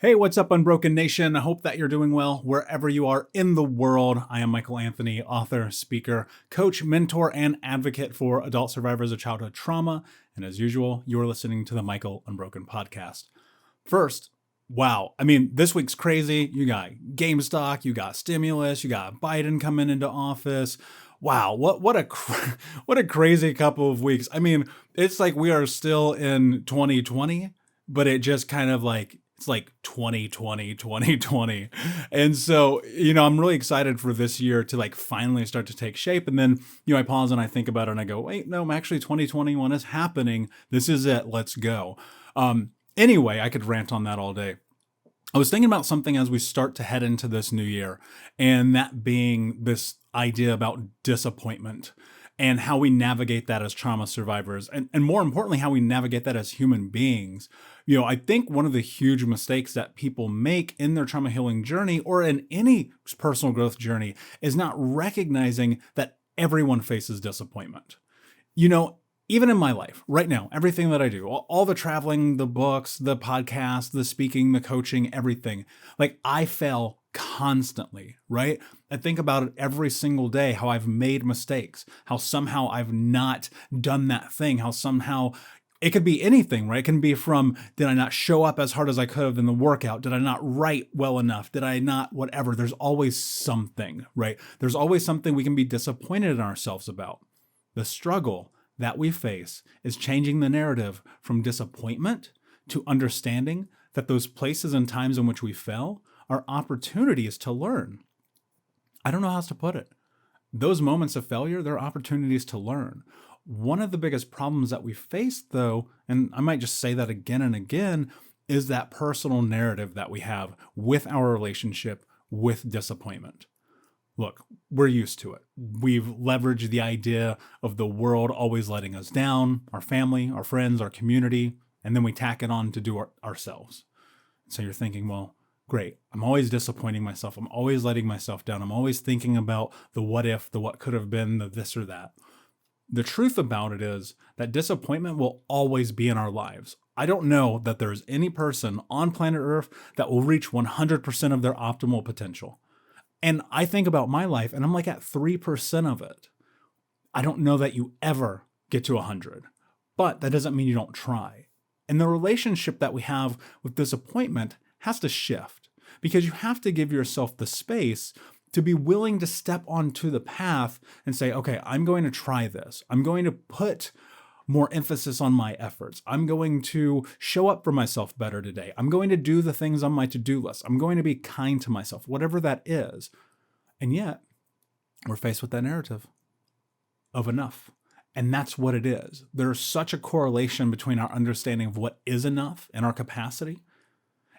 Hey, what's up, Unbroken Nation? I hope that you're doing well wherever you are in the world. I am Michael Anthony, author, speaker, coach, mentor, and advocate for adult survivors of childhood trauma. And as usual, you are listening to the Michael Unbroken podcast. First, wow. This week's crazy. You got GameStop, you got stimulus, you got Biden coming into office. Wow, what a crazy couple of weeks. It's like we are still in 2020, but it just kind of like it's like 2020. And so, I'm really excited for this year to like finally start to take shape. And then, I pause and I think about it and I go, wait, no, actually 2021 is happening. This is it. Let's go. Anyway, I could rant on that all day. I was thinking about something as we start to head into this new year, and that being this idea about disappointment and how we navigate that as trauma survivors, and more importantly, how we navigate that as human beings. I think one of the huge mistakes that people make in their trauma healing journey or in any personal growth journey is not recognizing that everyone faces disappointment. Even in my life right now, everything that I do, all the traveling, the books, the podcast, the speaking, the coaching, everything, like I fail constantly, right? I think about it every single day, how I've made mistakes, how somehow I've not done that thing, how somehow it could be anything, right? It can be from, did I not show up as hard as I could have in the workout? Did I not write well enough? Did I not, whatever? There's always something, right? There's always something we can be disappointed in ourselves about. The struggle that we face is changing the narrative from disappointment to understanding that those places and times in which we fail are opportunities to learn. I don't know how else to put it. Those moments of failure, they're opportunities to learn. One of the biggest problems that we face, though, and I might just say that again and again, is that personal narrative that we have with our relationship with disappointment. Look, we're used to it. We've leveraged the idea of the world always letting us down, our family, our friends, our community, and then we tack it on to do ourselves. So you're thinking, well, great, I'm always disappointing myself. I'm always letting myself down. I'm always thinking about the what if, the what could have been, the this or that. The truth about it is that disappointment will always be in our lives. I don't know that there's any person on planet Earth that will reach 100% of their optimal potential. And I think about my life and I'm like at 3% of it. I don't know that you ever get to 100, but that doesn't mean you don't try. And the relationship that we have with disappointment has to shift because you have to give yourself the space to be willing to step onto the path and say, okay, I'm going to try this. I'm going to put more emphasis on my efforts. I'm going to show up for myself better today. I'm going to do the things on my to-do list. I'm going to be kind to myself, whatever that is. And yet, we're faced with that narrative of enough. And that's what it is. There's such a correlation between our understanding of what is enough and our capacity,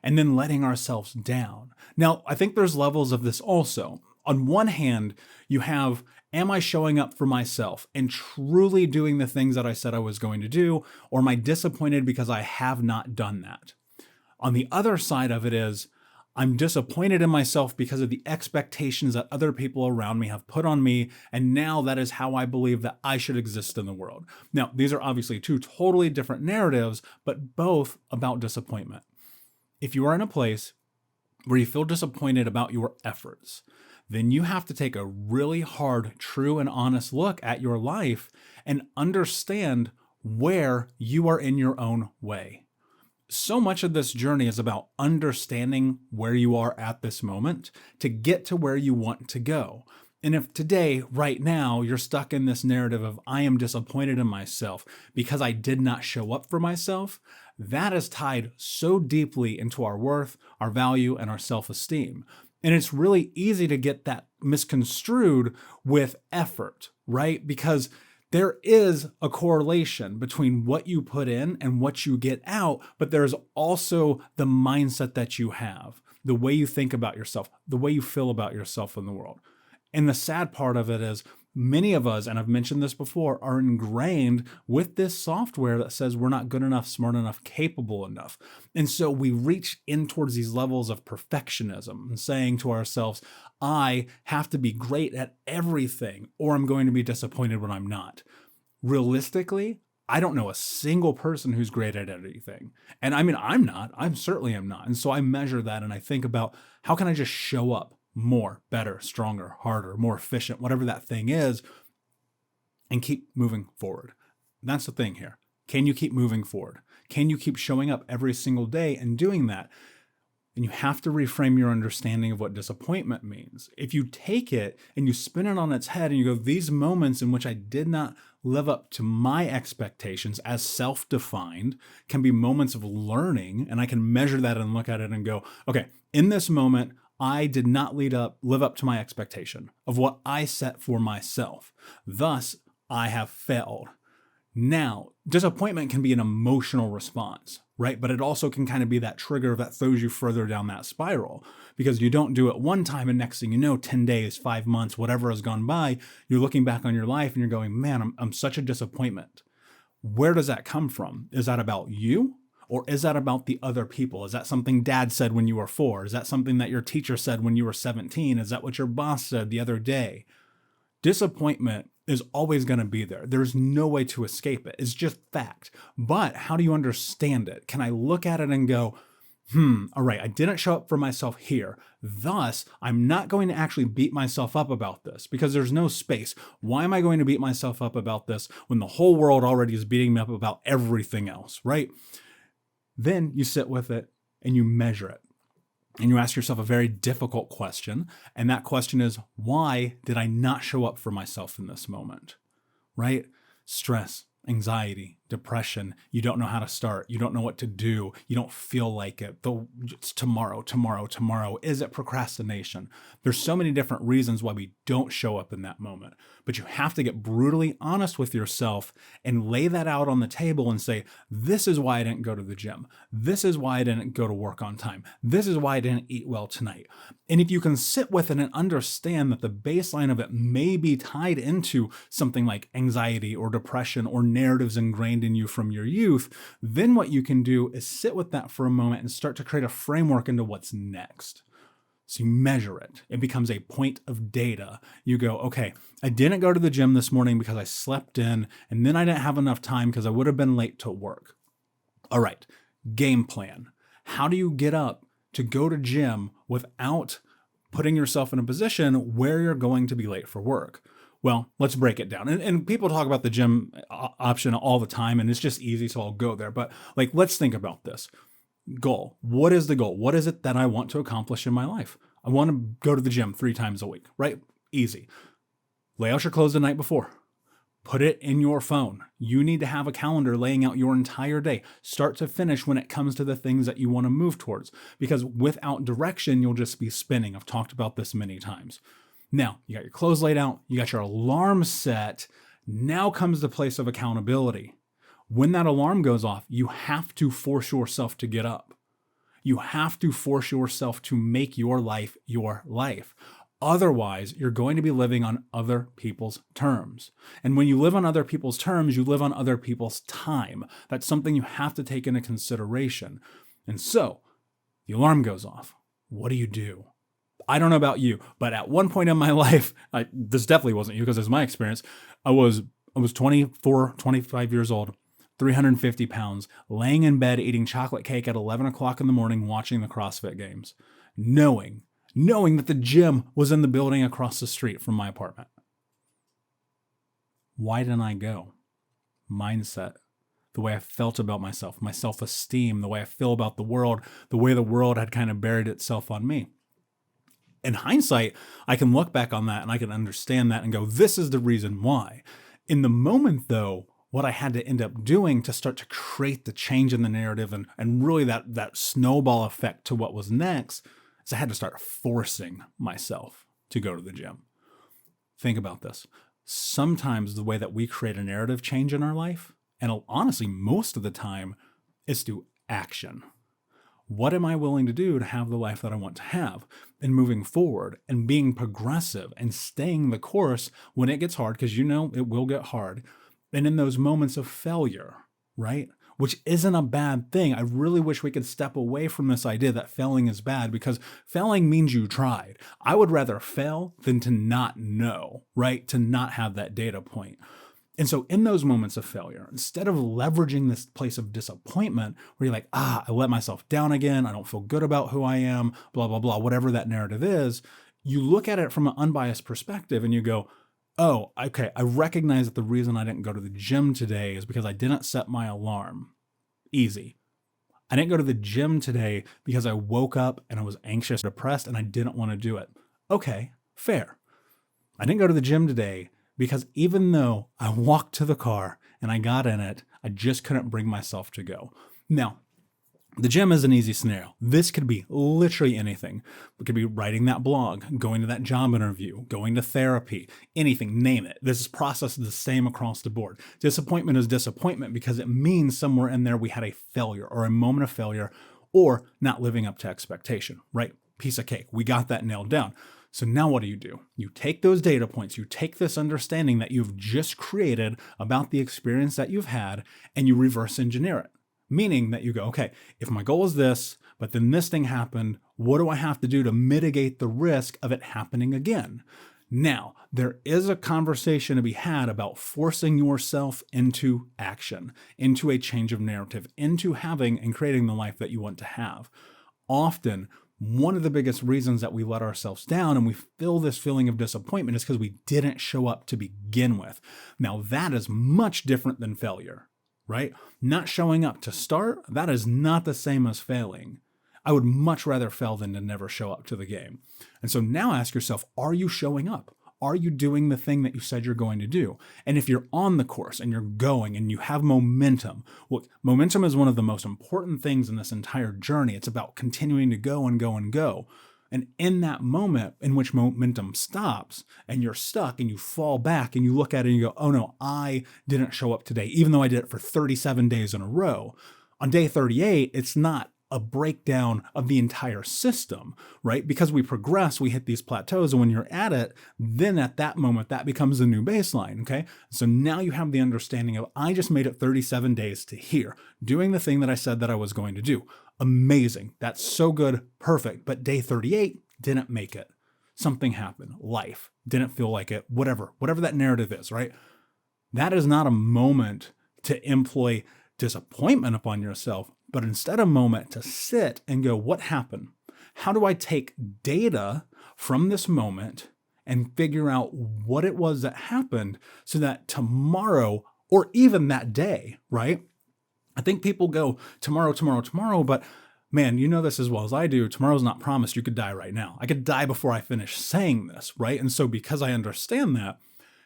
and then letting ourselves down. Now, I think there's levels of this also. On one hand, you have, am I showing up for myself and truly doing the things that I said I was going to do, or am I disappointed because I have not done that? On the other side of it is, I'm disappointed in myself because of the expectations that other people around me have put on me, and now that is how I believe that I should exist in the world. Now, these are obviously two totally different narratives, but both about disappointment. If you are in a place where you feel disappointed about your efforts, then you have to take a really hard, true, and honest look at your life and understand where you are in your own way. So much of this journey is about understanding where you are at this moment to get to where you want to go. And if today, right now, you're stuck in this narrative of I am disappointed in myself because I did not show up for myself, that is tied so deeply into our worth, our value, and our self-esteem. And it's really easy to get that misconstrued with effort, right? Because there is a correlation between what you put in and what you get out, but there's also the mindset that you have, the way you think about yourself, the way you feel about yourself in the world. And the sad part of it is many of us, and I've mentioned this before, are ingrained with this software that says we're not good enough, smart enough, capable enough. And so we reach in towards these levels of perfectionism and saying to ourselves, I have to be great at everything or I'm going to be disappointed when I'm not. Realistically, I don't know a single person who's great at anything. And I mean, I'm not. I certainly am not. And so I measure that and I think about how can I just show up more, better, stronger, harder, more efficient, whatever that thing is, and keep moving forward. That's the thing here. Can you keep moving forward? Can you keep showing up every single day and doing that? And you have to reframe your understanding of what disappointment means. If you take it and you spin it on its head and you go, these moments in which I did not live up to my expectations as self-defined can be moments of learning, and I can measure that and look at it and go, okay, in this moment, I did not live up to my expectation of what I set for myself. Thus, I have failed. Now, disappointment can be an emotional response, right? But it also can kind of be that trigger that throws you further down that spiral because you don't do it one time and next thing you know, 10 days, 5 months, whatever has gone by, you're looking back on your life and you're going, man, I'm such a disappointment. Where does that come from? Is that about you? Or is that about the other people? Is that something dad said when you were 4? Is that something that your teacher said when you were 17? Is that what your boss said the other day? Disappointment is always going to be there. There's no way to escape it. It's just fact. But how do you understand it? Can I look at it and go, all right, I didn't show up for myself here. Thus, I'm not going to actually beat myself up about this because there's no space. Why am I going to beat myself up about this when the whole world already is beating me up about everything else, right? Then you sit with it and you measure it. And you ask yourself a very difficult question. And that question is, why did I not show up for myself in this moment? Right? Stress, anxiety, depression. You don't know how to start. You don't know what to do. You don't feel like it. It's tomorrow. Is it procrastination? There's so many different reasons why we don't show up in that moment. But you have to get brutally honest with yourself and lay that out on the table and say, this is why I didn't go to the gym. This is why I didn't go to work on time. This is why I didn't eat well tonight. And if you can sit with it and understand that the baseline of it may be tied into something like anxiety or depression or narratives ingrained in you from your youth, then what you can do is sit with that for a moment and start to create a framework into what's next. So you measure it. It becomes a point of data. You go, okay, I didn't go to the gym this morning because I slept in, and then I didn't have enough time because I would have been late to work. All right, game plan. How do you get up to go to gym without putting yourself in a position where you're going to be late for work? Well, let's break it down. And people talk about the gym option all the time, and it's just easy, so I'll go there. But let's think about this. Goal. What is the goal? What is it that I want to accomplish in my life? I want to go to the gym 3 times a week, right? Easy. Lay out your clothes the night before. Put it in your phone. You need to have a calendar laying out your entire day, start to finish when it comes to the things that you want to move towards. Because without direction, you'll just be spinning. I've talked about this many times. Now, you got your clothes laid out, you got your alarm set. Now comes the place of accountability. When that alarm goes off, you have to force yourself to get up. You have to force yourself to make your life your life. Otherwise, you're going to be living on other people's terms. And when you live on other people's terms, you live on other people's time. That's something you have to take into consideration. And so, the alarm goes off. What do? I don't know about you, but at one point in my life, this definitely wasn't you because it's my experience. I was 24, 25 years old, 350 pounds, laying in bed eating chocolate cake at 11 o'clock in the morning, watching the CrossFit games, knowing that the gym was in the building across the street from my apartment. Why didn't I go? Mindset, the way I felt about myself, my self-esteem, the way I feel about the world, the way the world had kind of buried itself on me. In hindsight, I can look back on that and I can understand that and go, this is the reason why. In the moment, though, what I had to end up doing to start to create the change in the narrative and really that snowball effect to what was next is I had to start forcing myself to go to the gym. Think about this. Sometimes the way that we create a narrative change in our life, and honestly, most of the time, is through action. What am I willing to do to have the life that I want to have? And moving forward and being progressive and staying the course when it gets hard, because it will get hard. And in those moments of failure, right? Which isn't a bad thing. I really wish we could step away from this idea that failing is bad because failing means you tried. I would rather fail than to not know, right? To not have that data point. And so in those moments of failure, instead of leveraging this place of disappointment where you're like, I let myself down again, I don't feel good about who I am, blah, blah, blah, whatever that narrative is, you look at it from an unbiased perspective and you go, oh, okay, I recognize that the reason I didn't go to the gym today is because I didn't set my alarm. Easy. I didn't go to the gym today because I woke up and I was anxious, depressed, and I didn't want to do it. Okay, fair. I didn't go to the gym today because even though I walked to the car and I got in it, I just couldn't bring myself to go. Now, the gym is an easy scenario. This could be literally anything. It could be writing that blog, going to that job interview, going to therapy, anything, name it. This process is the same across the board. Disappointment is disappointment because it means somewhere in there we had a failure or a moment of failure or not living up to expectation, right? Piece of cake. We got that nailed down. So now what do? You take those data points, you take this understanding that you've just created about the experience that you've had, and you reverse engineer it. Meaning that you go, okay, if my goal is this, but then this thing happened, what do I have to do to mitigate the risk of it happening again? Now, there is a conversation to be had about forcing yourself into action, into a change of narrative, into having and creating the life that you want to have. Often, one of the biggest reasons that we let ourselves down and we feel this feeling of disappointment is because we didn't show up to begin with. Now, that is much different than failure, right? Not showing up to start, that is not the same as failing. I would much rather fail than to never show up to the game. And so now ask yourself, are you showing up? Are you doing the thing that you said you're going to do? And if you're on the course and you're going and you have momentum, look, momentum is one of the most important things in this entire journey. It's about continuing to go and go and go. And in that moment in which momentum stops and you're stuck and you fall back and you look at it and you go, oh no, I didn't show up today, even though I did it for 37 days in a row. On day 38, it's not a breakdown of the entire system, right? Because we progress, we hit these plateaus, and when you're at it, then at that moment, that becomes a new baseline, okay? So now you have the understanding of, I just made it 37 days to here, doing the thing that I said that I was going to do. Amazing. That's so good. Perfect. But day 38 didn't make it. Something happened. Life didn't feel like it. Whatever that narrative is, right? That is not a moment to employ disappointment upon yourself, but instead a moment to sit and go, what happened? How do I take data from this moment and figure out what it was that happened so that tomorrow or even that day, right? I think people go tomorrow, but man, you know this as well as I do. Tomorrow's not promised. You could die right now. I could die before I finish saying this, right? And so because I understand that,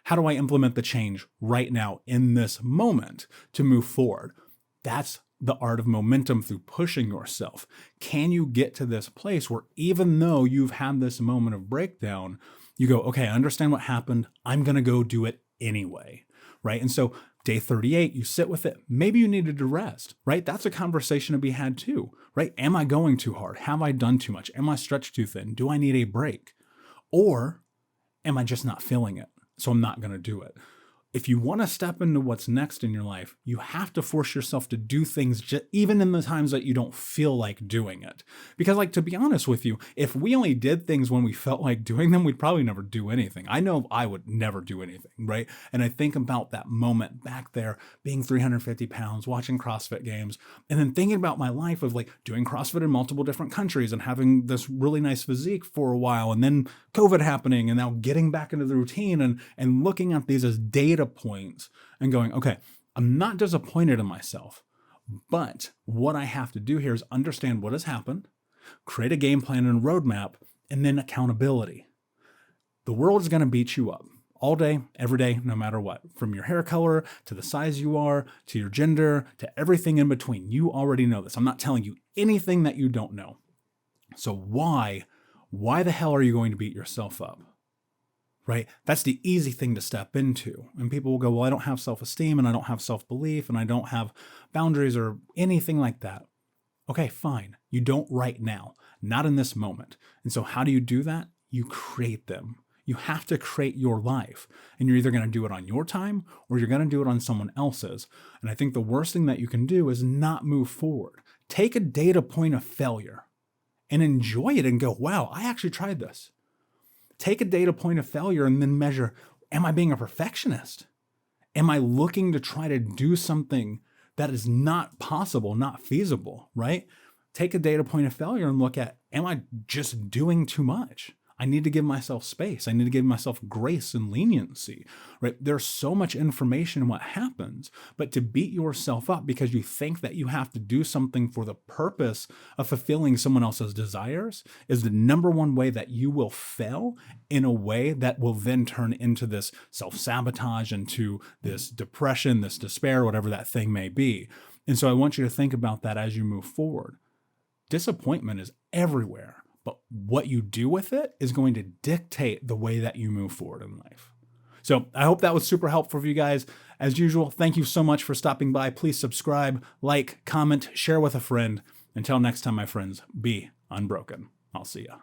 how do I implement the change right now in this moment to move forward? That's the art of momentum through pushing yourself. Can you get to this place where even though you've had this moment of breakdown, you go, okay, I understand what happened. I'm going to go do it anyway, right? And so day 38, you sit with it. Maybe you needed to rest, right? That's a conversation to be had too, right? Am I going too hard? Have I done too much? Am I stretched too thin? Do I need a break? Or am I just not feeling it? So I'm not going to do it. If you want to step into what's next in your life, you have to force yourself to do things even in the times that you don't feel like doing it. Because to be honest with you, if we only did things when we felt like doing them, we'd probably never do anything. I know I would never do anything, right? And I think about that moment back there, being 350 pounds, watching CrossFit games, and then thinking about my life of doing CrossFit in multiple different countries and having this really nice physique for a while, and then COVID happening, and now getting back into the routine and looking at these as data points and going, okay, I'm not disappointed in myself, but what I have to do here is understand what has happened, create a game plan and a roadmap, and then accountability. The world is going to beat you up all day, every day, no matter what, from your hair color to the size you are, to your gender, to everything in between. You already know this. I'm not telling you anything that you don't know. So why the hell are you going to beat yourself up? Right? That's the easy thing to step into. And people will go, well, I don't have self-esteem and I don't have self-belief and I don't have boundaries or anything like that. Okay, fine. You don't right now, not in this moment. And so how do you do that? You create them. You have to create your life. And you're either going to do it on your time or you're going to do it on someone else's. And I think the worst thing that you can do is not move forward. Take a data point of failure and enjoy it and go, wow, I actually tried this. Take a data point of failure and then measure, am I being a perfectionist? Am I looking to try to do something that is not possible, not feasible, right? Take a data point of failure and look at, am I just doing too much? I need to give myself space. I need to give myself grace and leniency, right? There's so much information in what happens, but to beat yourself up because you think that you have to do something for the purpose of fulfilling someone else's desires is the number one way that you will fail, in a way that will then turn into this self-sabotage, into this depression, this despair, whatever that thing may be. And so I want you to think about that as you move forward. Disappointment is everywhere. But what you do with it is going to dictate the way that you move forward in life. So I hope that was super helpful for you guys. As usual, thank you so much for stopping by. Please subscribe, like, comment, share with a friend. Until next time, my friends, be unbroken. I'll see ya.